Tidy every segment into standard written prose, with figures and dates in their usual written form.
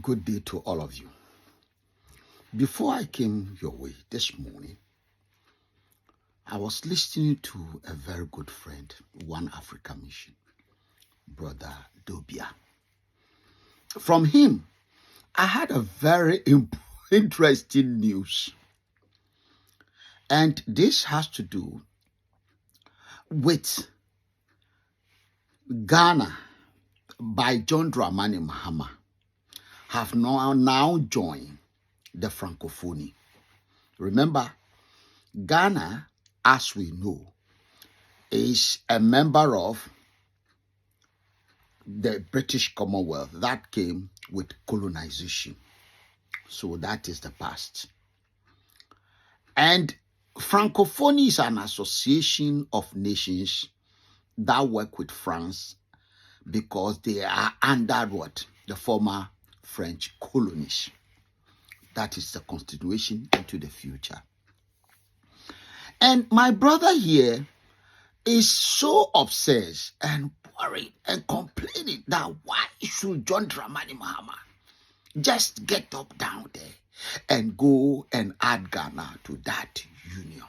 Good day to all of you. Before I came your way this morning, I was listening to a very good friend, One Africa Mission, Brother Dobia. From him, I had a very interesting news. And this has to do with Ghana by John Dramani Mahama have now joined the Francophonie. Remember, Ghana, as we know, is a member of the British Commonwealth that came with colonization. So that is the past. And Francophonie is an association of nations that work with France because they are under what? The former French colonies. That is the continuation into the future. And my brother here is so obsessed and worried and complaining that why should John Dramani Mahama just get up down there and go and add Ghana to that union?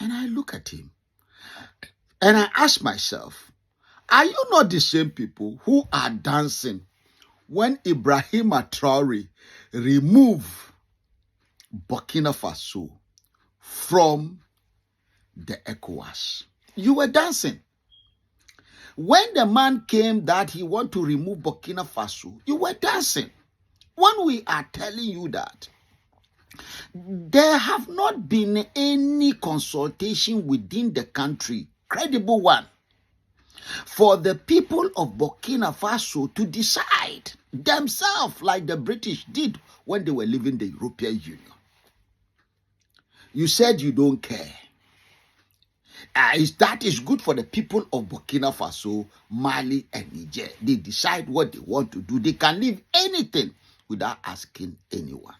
And I look at him and I ask myself, are you not the same people who are dancing when Ibrahim Traore removed Burkina Faso from the ECOWAS? You were dancing. When the man came that he want to remove Burkina Faso, you were dancing. When we are telling you that there have not been any consultation within the country, credible one, for the people of Burkina Faso to decide themselves like the British did when they were leaving the European Union. You said you don't care. That is good for the people of Burkina Faso, Mali, and Niger. They decide what they want to do. They can leave anything without asking anyone.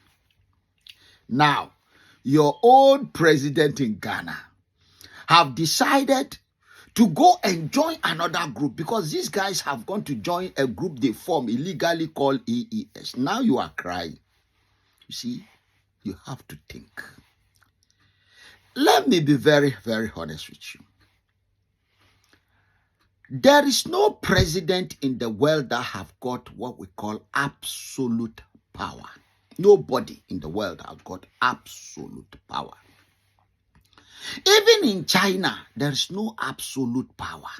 Now, your old president in Ghana have decided to go and join another group because these guys have gone to join a group they formed illegally called EES. Now you are crying. You see, you have to think. Let me be very, very honest with you. There is no president in the world that have got what we call absolute power. Nobody in the world has got absolute power. Even in China, there is no absolute power.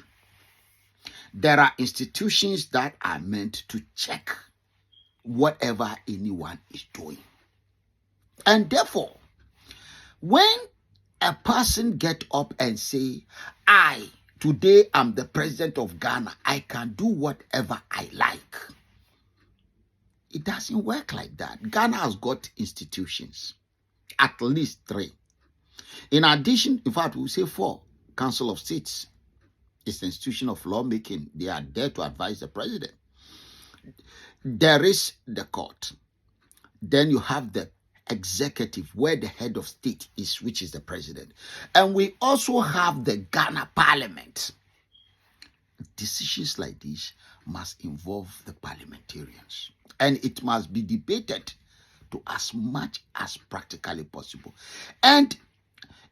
There are institutions that are meant to check whatever anyone is doing. And therefore, when a person get up and say, today I'm the president of Ghana, I can do whatever I like. It doesn't work like that. Ghana has got institutions, at least 3. In addition, in fact, we say 4. Council of States is an institution of lawmaking. They are there to advise the president. There is the court. Then you have the executive, where the head of state is, which is the president. And we also have the Ghana parliament. Decisions like this must involve the parliamentarians. And it must be debated to as much as practically possible. And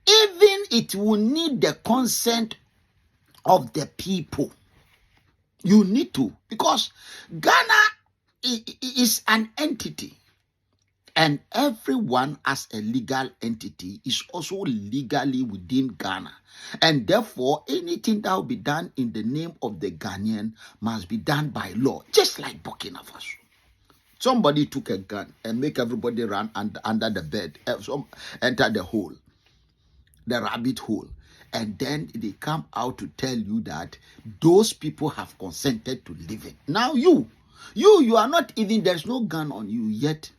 even it will need the consent of the people. You need to, because Ghana is an entity. And everyone as a legal entity is also legally within Ghana. And therefore, anything that will be done in the name of the Ghanaian must be done by law, just like Burkina Faso. Somebody took a gun and make everybody run under the bed, enter the hole, the rabbit hole. And then they come out to tell you that those people have consented to live it. Now you are not even, there's no gun on you yet.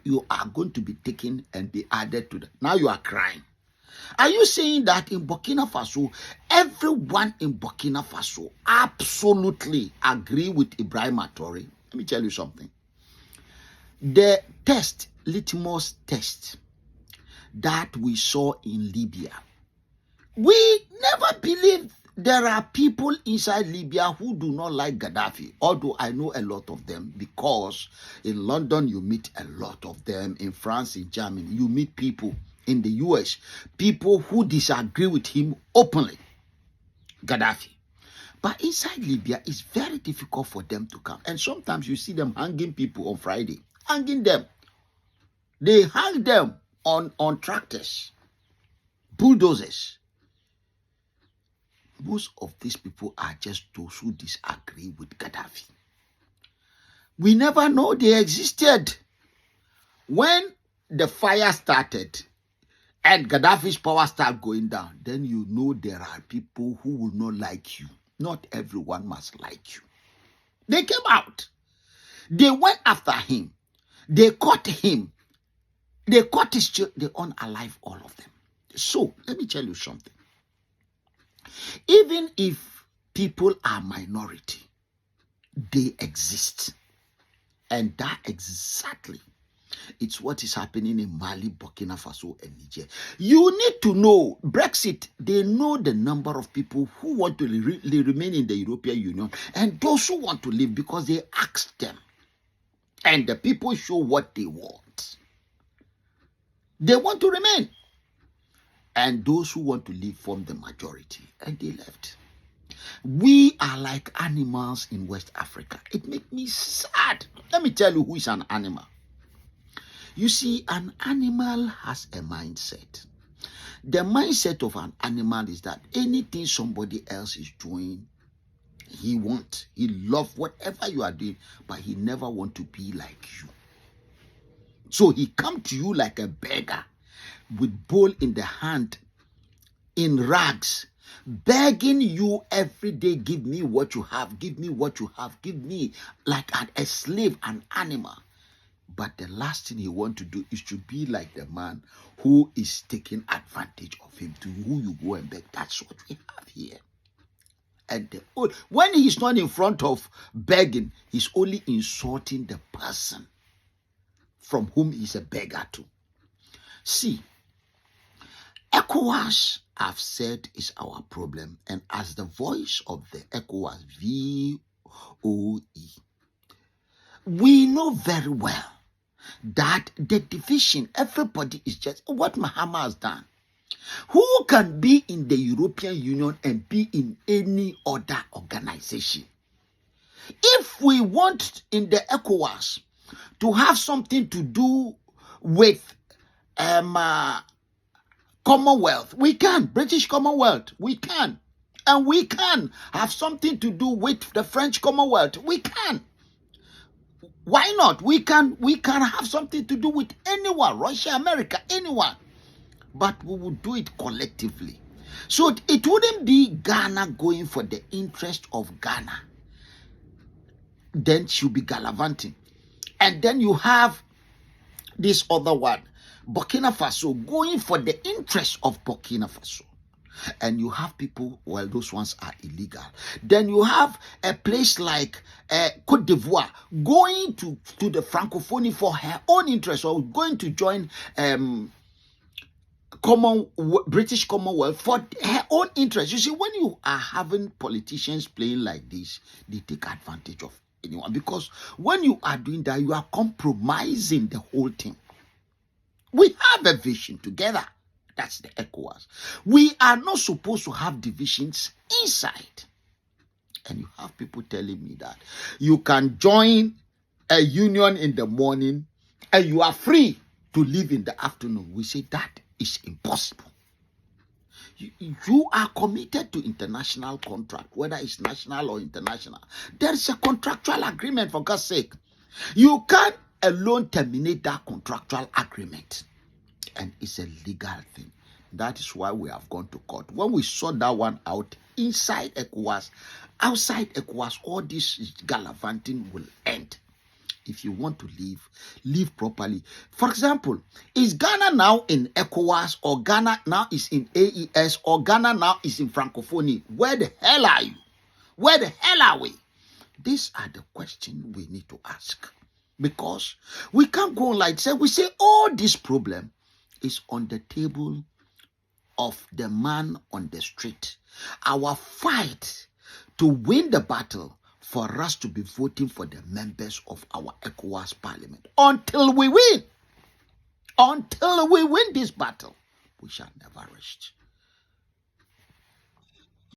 You are going to be taken and be added to that. Now you are crying. Are you saying that in Burkina Faso, everyone in Burkina Faso absolutely agree with Ibrahim Traore? Let me tell you something. The litmus test that we saw in Libya, we never believed There are people inside Libya who do not like Gaddafi, although I know a lot of them, because in London you meet a lot of them, in France, in Germany, you meet people in the US, people who disagree with him openly, Gaddafi. But inside Libya, it's very difficult for them to come. And sometimes you see them hanging people on Friday, hanging them. They hang them on tractors, bulldozers. Most of these people are just those who disagree with Gaddafi. We never know they existed. When the fire started and Gaddafi's power started going down, then you know there are people who will not like you. Not everyone must like you. They came out. They went after him. They caught him. They caught his children. They unalive all of them. So, let me tell you something. Even if people are minority, they exist. And that exactly, it's what is happening in Mali, Burkina Faso, and Niger. You need to know, Brexit, they know the number of people who want to remain in the European Union and those who want to leave because they asked them. And the people show what they want. They want to remain. And those who want to leave form the majority. And they left. We are like animals in West Africa. It makes me sad. Let me tell you who is an animal. You see, an animal has a mindset. The mindset of an animal is that anything somebody else is doing, he wants. He loves whatever you are doing, but he never wants to be like you. So he comes to you like a beggar with bowl in the hand, in rags, begging you every day, give me what you have, give me what you have, give me, like a slave, an animal. But the last thing he wants to do is to be like the man who is taking advantage of him, to who you go and beg. That's what we have here. And when he's not in front of begging, he's only insulting the person from whom he's a beggar to. See, ECOWAS, I've said, is our problem. And as the voice of the ECOWAS, VOE, we know very well that the division, everybody is just what Mahama has done. Who can be in the European Union and be in any other organization? If we want in the ECOWAS to have something to do with Commonwealth, we can. British Commonwealth, we can. And we can have something to do with the French Commonwealth, we can. Why not? We can have something to do with anyone, Russia, America, anyone. But we will do it collectively. So it wouldn't be Ghana going for the interest of Ghana. Then she'll be gallivanting. And then you have this other one, Burkina Faso, going for the interest of Burkina Faso. And you have people, well, those ones are illegal. Then you have a place like Côte d'Ivoire going to the Francophonie for her own interest, or going to join British Commonwealth for her own interest. You see, when you are having politicians playing like this, they take advantage of anyone. Because when you are doing that, you are compromising the whole thing. We have a vision together. That's the ECOWAS. We are not supposed to have divisions inside. And you have people telling me that you can join a union in the morning and you are free to leave in the afternoon. We say that is impossible. You are committed to international contract, whether it's national or international. There is a contractual agreement, for God's sake. You can't alone terminate that contractual agreement. And it's a legal thing. That is why we have gone to court. When we sort that one out inside ECOWAS, outside ECOWAS, all this gallivanting will end. If you want to live properly. For example, is Ghana now in ECOWAS, or Ghana now is in AES, or Ghana now is in Francophonie? Where the hell are you? Where the hell are we? These are the questions we need to ask. Because we can't go like say, we say all this problem is on the table of the man on the street. Our fight to win the battle for us to be voting for the members of our ECOWAS parliament. Until we win this battle, we shall never rest.